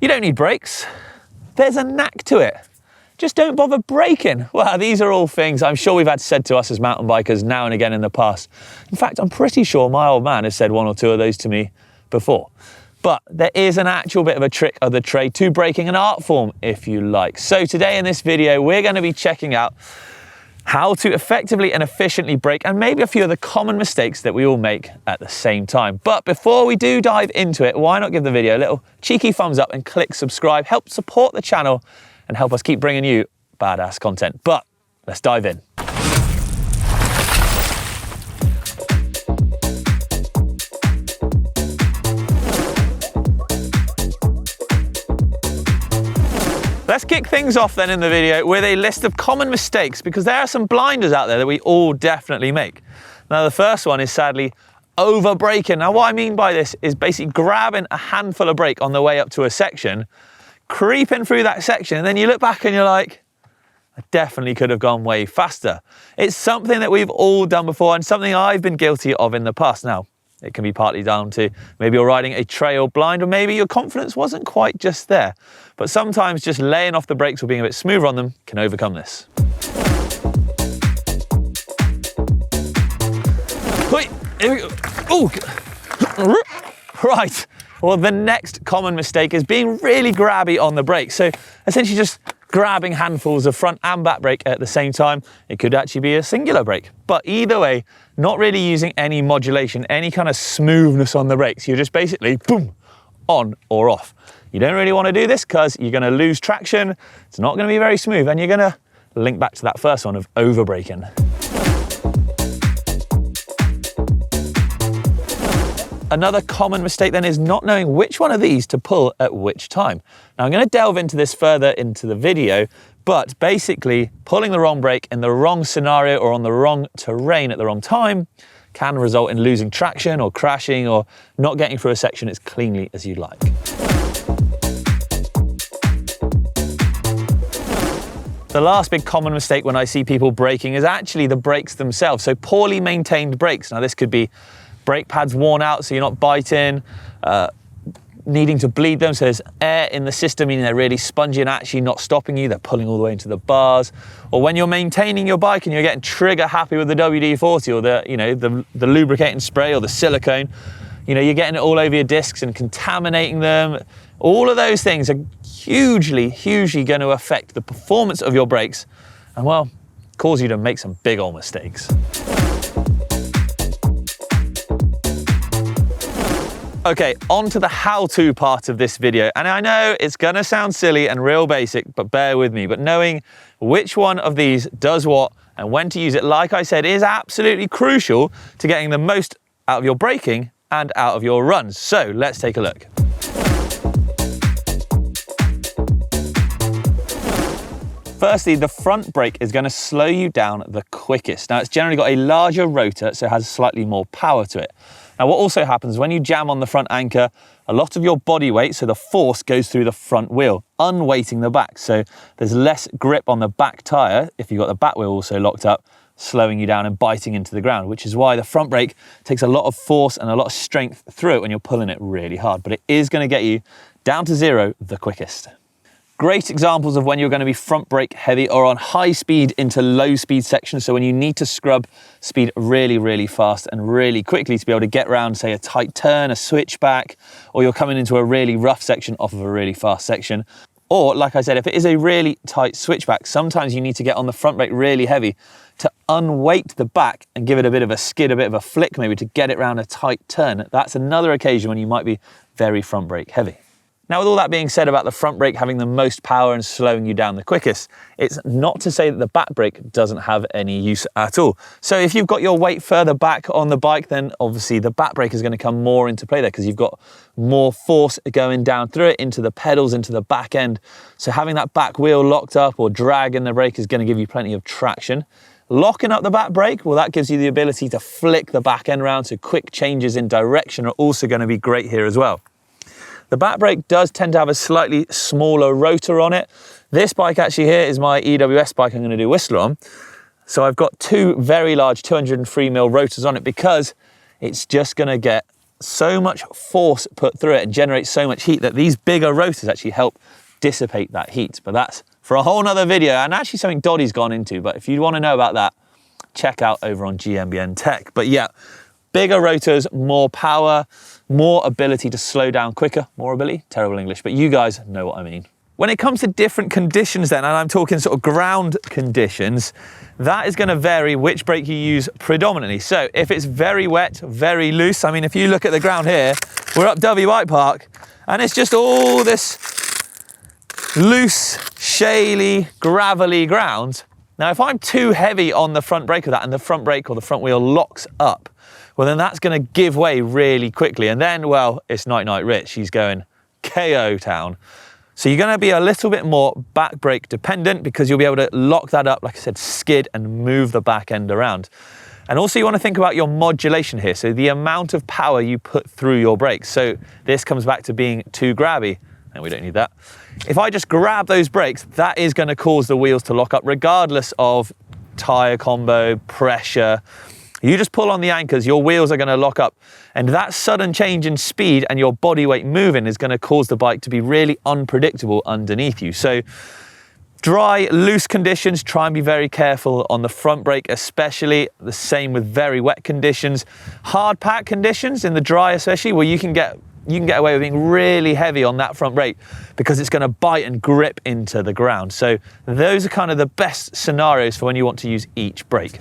You don't need brakes. There's a knack to it. Just don't bother braking. Well, these are all things I'm sure we've had said to us as mountain bikers now and again in the past. In fact, I'm pretty sure my old man has said one or two of those to me before. But there is an actual bit of a trick of the trade to braking, an art form, if you like. So today in this video, we're going to be checking out how to effectively and efficiently brake, and maybe a few of the common mistakes that we all make at the same time. But before we do dive into it, why not give the video a little cheeky thumbs up and click subscribe, help support the channel and help us keep bringing you badass content. But let's dive in. Let's kick things off then in the video with a list of common mistakes, because there are some blinders out there that we all definitely make. Now, the first one is sadly over braking. Now, what I mean by this is basically grabbing a handful of brake on the way up to a section, creeping through that section, and then you look back and you're like, I definitely could have gone way faster. It's something that we've all done before and something I've been guilty of in the past. Now, it can be partly down to maybe you're riding a trail blind, or maybe your confidence wasn't quite just there. But sometimes just laying off the brakes or being a bit smoother on them can overcome this. Wait, here we go. Oh, right. Well, the next common mistake is being really grabby on the brakes. So essentially just grabbing handfuls of front and back brake at the same time. It could actually be a singular brake, but either way, not really using any modulation, any kind of smoothness on the brakes. You're just basically boom, on or off. You don't really want to do this because you're going to lose traction. It's not going to be very smooth, and you're going to link back to that first one of over braking. Another common mistake then is not knowing which one of these to pull at which time. Now, I'm going to delve into this further into the video, but basically pulling the wrong brake in the wrong scenario or on the wrong terrain at the wrong time can result in losing traction or crashing or not getting through a section as cleanly as you'd like. The last big common mistake when I see people braking is actually the brakes themselves. So poorly maintained brakes. Now, this could be brake pads worn out so you're not biting, needing to bleed them so there's air in the system, meaning they're really spongy and actually not stopping you, they're pulling all the way into the bars. Or when you're maintaining your bike and you're getting trigger happy with the WD-40 or the lubricating spray or the silicone, you're getting it all over your discs and contaminating them. All of those things are hugely going to affect the performance of your brakes and, well, cause you to make some big old mistakes. Okay, on to the how-to part of this video. And I know it's gonna sound silly and real basic, but bear with me. But knowing which one of these does what and when to use it, like I said, is absolutely crucial to getting the most out of your braking and out of your runs. So let's take a look. Firstly, the front brake is going to slow you down the quickest. Now, it's generally got a larger rotor, so it has slightly more power to it. Now, what also happens when you jam on the front anchor, a lot of your body weight, so the force, goes through the front wheel, unweighting the back. So there's less grip on the back tyre if you've got the back wheel also locked up, slowing you down and biting into the ground, which is why the front brake takes a lot of force and a lot of strength through it when you're pulling it really hard. But it is going to get you down to zero the quickest. Great examples of when you're going to be front brake heavy or on high speed into low speed sections. So when you need to scrub speed really fast and really quickly to be able to get around, say, a tight turn, a switchback, or you're coming into a really rough section off of a really fast section. Or, like I said, if it is a really tight switchback, sometimes you need to get on the front brake really heavy to unweight the back and give it a bit of a skid, a bit of a flick maybe to get it around a tight turn. That's another occasion when you might be very front brake heavy. Now, with all that being said about the front brake having the most power and slowing you down the quickest, it's not to say that the back brake doesn't have any use at all. So if you've got your weight further back on the bike, then obviously the back brake is going to come more into play there because you've got more force going down through it, into the pedals, into the back end. So having that back wheel locked up or dragging the brake is going to give you plenty of traction. Locking up the back brake, well, that gives you the ability to flick the back end around, so quick changes in direction are also going to be great here as well. The back brake does tend to have a slightly smaller rotor on it. This bike actually here is my EWS bike I'm going to do Whistler on. So I've got two very large 203mm rotors on it because it's just going to get so much force put through it and generates so much heat that these bigger rotors actually help dissipate that heat. But that's for a whole nother video, and actually something Doddy's gone into. But if you want to know about that, check out over on GMBN Tech. But yeah, bigger rotors, more power, more ability to slow down quicker. More ability, terrible English, but you guys know what I mean. When it comes to different conditions then, and I'm talking sort of ground conditions, that is going to vary which brake you use predominantly. So if it's very wet, very loose, I mean, if you look at the ground here, we're up W Bike Park, and it's just all this loose, shaly, gravelly ground. Now, if I'm too heavy on the front brake of that and the front brake or the front wheel locks up, well, then that's going to give way really quickly. And then, well, it's night-night Rich. He's going KO town. So you're going to be a little bit more back brake dependent because you'll be able to lock that up, like I said, skid and move the back end around. And also you want to think about your modulation here. So the amount of power you put through your brakes. So this comes back to being too grabby, and we don't need that. If I just grab those brakes, that is going to cause the wheels to lock up regardless of tire combo, pressure. You just pull on the anchors, your wheels are going to lock up. And that sudden change in speed and your body weight moving is going to cause the bike to be really unpredictable underneath you. So dry, loose conditions, try and be very careful on the front brake, especially. The same with very wet conditions. Hard pack conditions in the dry especially, where you can get away with being really heavy on that front brake because it's going to bite and grip into the ground. So those are kind of the best scenarios for when you want to use each brake.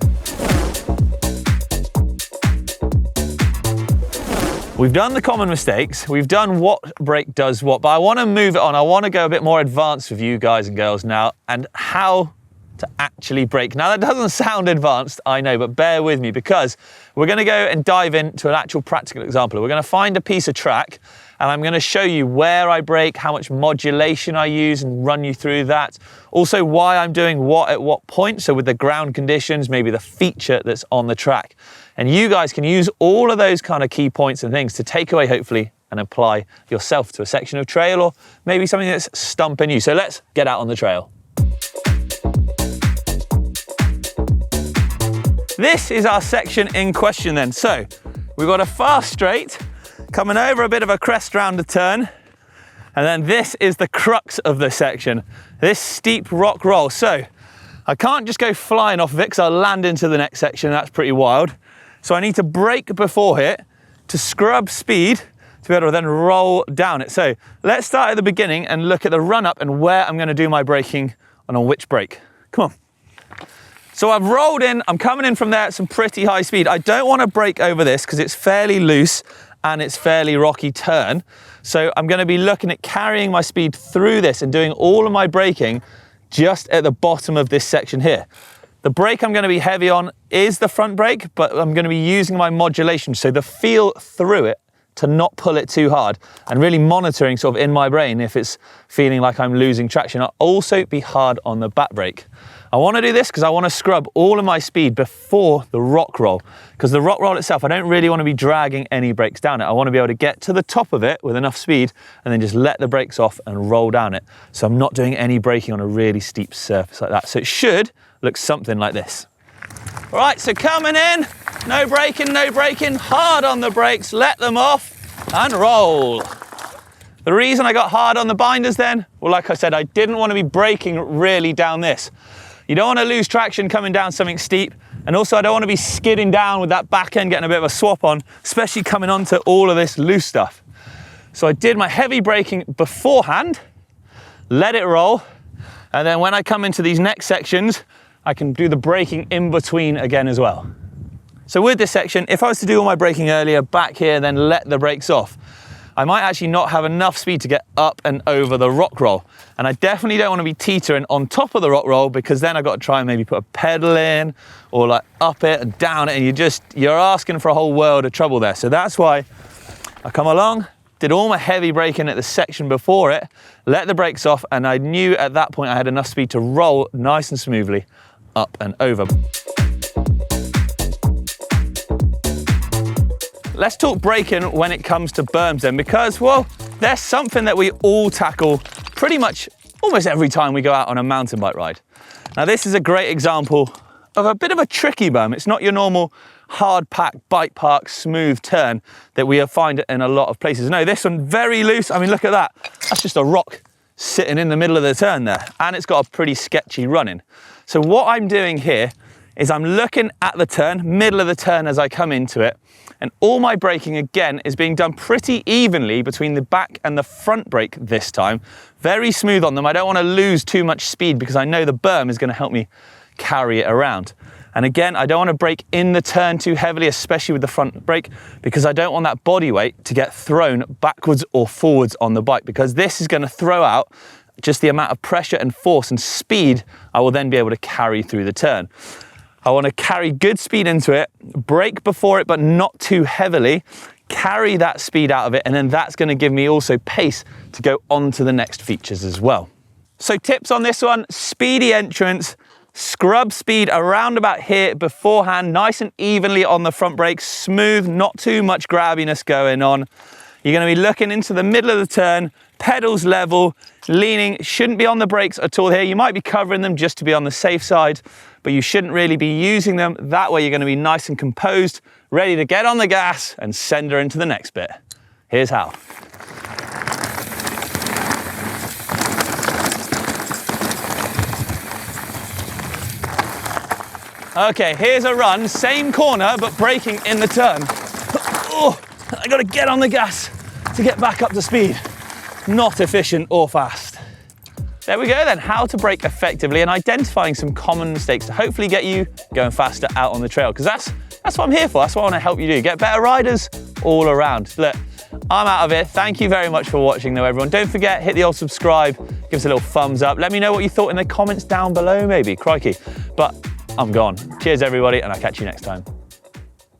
We've done the common mistakes, we've done what brake does what, but I want to move it on. I want to go a bit more advanced with you guys and girls now, and how to actually brake. Now that doesn't sound advanced, I know, but bear with me because we're going to go and dive into an actual practical example. We're going to find a piece of track and I'm going to show you where I brake, how much modulation I use and run you through that. Also why I'm doing what at what point, so with the ground conditions, maybe the feature that's on the track. And you guys can use all of those kind of key points and things to take away, hopefully, and apply yourself to a section of trail or maybe something that's stumping you. So let's get out on the trail. This is our section in question then. So we've got a fast straight coming over a bit of a crest round a turn. And then this is the crux of the section, this steep rock roll. So I can't just go flying off of it because I'll land into the next section. That's pretty wild. So I need to brake before it to scrub speed to be able to then roll down it. So let's start at the beginning and look at the run up and where I'm going to do my braking and on which brake. Come on. So I've rolled in, I'm coming in from there at some pretty high speed. I don't want to brake over this because it's fairly loose and it's fairly rocky turn. So I'm going to be looking at carrying my speed through this and doing all of my braking just at the bottom of this section here. The brake I'm going to be heavy on is the front brake, but I'm going to be using my modulation. So the feel through it to not pull it too hard and really monitoring sort of in my brain if it's feeling like I'm losing traction. I'll also be hard on the back brake. I want to do this because I want to scrub all of my speed before the rock roll, because the rock roll itself, I don't really want to be dragging any brakes down it. I want to be able to get to the top of it with enough speed and then just let the brakes off and roll down it. So I'm not doing any braking on a really steep surface like that. So it should look something like this. All right, so coming in, no braking, hard on the brakes, let them off and roll. The reason I got hard on the binders then, well, like I said, I didn't want to be braking really down this. You don't want to lose traction coming down something steep. And also I don't want to be skidding down with that back end, getting a bit of a swap on, especially coming onto all of this loose stuff. So I did my heavy braking beforehand, let it roll. And then when I come into these next sections, I can do the braking in between again as well. So with this section, if I was to do all my braking earlier back here, then let the brakes off, I might actually not have enough speed to get up and over the rock roll. And I definitely don't want to be teetering on top of the rock roll because then I've got to try and maybe put a pedal in or like up it and down it, and you're asking for a whole world of trouble there. So that's why I come along, did all my heavy braking at the section before it, let the brakes off, and I knew at that point I had enough speed to roll nice and smoothly up and over. Let's talk braking when it comes to berms then, because, well, there's something that we all tackle pretty much almost every time we go out on a mountain bike ride. Now this is a great example of a bit of a tricky berm. It's not your normal hard pack, bike park, smooth turn that we find in a lot of places. No, this one, very loose. I mean, look at that. That's just a rock sitting in the middle of the turn there. And it's got a pretty sketchy running. So what I'm doing here is I'm looking at the turn, middle of the turn as I come into it. And all my braking, again, is being done pretty evenly between the back and the front brake this time. Very smooth on them. I don't want to lose too much speed because I know the berm is going to help me carry it around. And again, I don't want to brake in the turn too heavily, especially with the front brake, because I don't want that body weight to get thrown backwards or forwards on the bike, because this is going to throw out just the amount of pressure and force and speed I will then be able to carry through the turn. I want to carry good speed into it, brake before it, but not too heavily, carry that speed out of it, and then that's going to give me also pace to go on to the next features as well. So tips on this one: speedy entrance, scrub speed around about here beforehand, nice and evenly on the front brake, smooth, not too much grabbiness going on. You're going to be looking into the middle of the turn, pedals level, leaning, shouldn't be on the brakes at all here. You might be covering them just to be on the safe side, but you shouldn't really be using them. That way you're going to be nice and composed, ready to get on the gas and send her into the next bit. Here's how. Okay, here's a run, same corner, but braking in the turn. Oh, I got to get on the gas to get back up to speed. Not efficient or fast. There we go then, how to brake effectively and identifying some common mistakes to hopefully get you going faster out on the trail, because that's what I'm here for. That's what I want to help you do. Get better riders all around. Look, I'm out of here. Thank you very much for watching though, everyone. Don't forget, hit the old subscribe, give us a little thumbs up. Let me know what you thought in the comments down below maybe, crikey. But I'm gone. Cheers everybody, and I'll catch you next time.